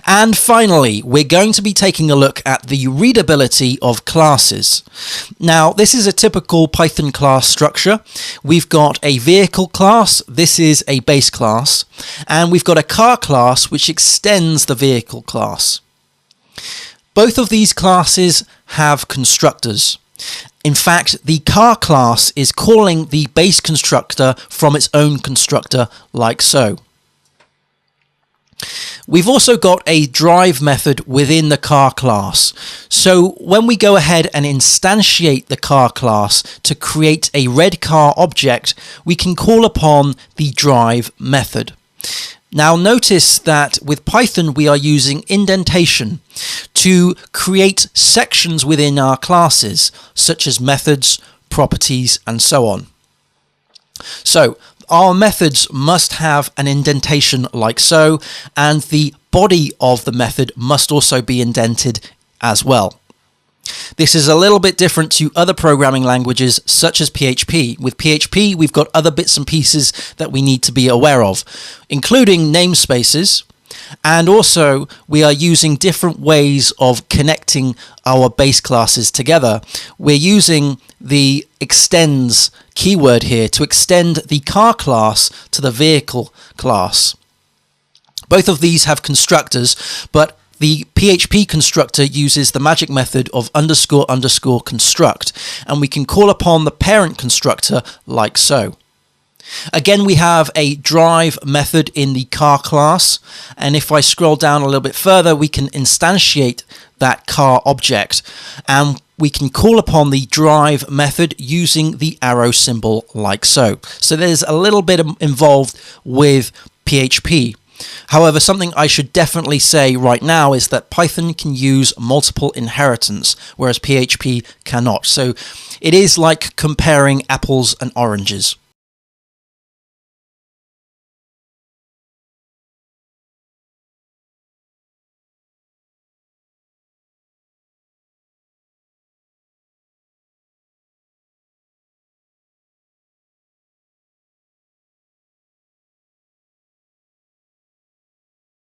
And finally, we're going to be taking a look at the readability of classes. Now, this is a typical Python class structure. We've got a vehicle class, this is a base class, and we've got a car class which extends the vehicle class. Both of these classes have constructors. In fact, the car class is calling the base constructor from its own constructor, like so. We've also got a drive method within the car class. So when we go ahead and instantiate the car class to create a red car object, we can call upon the drive method. Now notice that with Python we are using indentation to create sections within our classes, such as methods, properties, and so on. So our methods must have an indentation like so, and the body of the method must also be indented as well. This is a little bit different to other programming languages such as PHP. With PHP, we've got other bits and pieces that we need to be aware of, including namespaces, and also we are using different ways of connecting our base classes together. We're using the extends keyword here to extend the car class to the vehicle class. Both of these have constructors, but the PHP constructor uses the magic method of __ construct, and we can call upon the parent constructor like so. Again, we have a drive method in the car class, and if I scroll down a little bit further, we can instantiate that car object, and we can call upon the drive method using the arrow symbol like so. So there's a little bit involved with PHP. However, something I should definitely say right now is that Python can use multiple inheritance, whereas PHP cannot. So it is like comparing apples and oranges.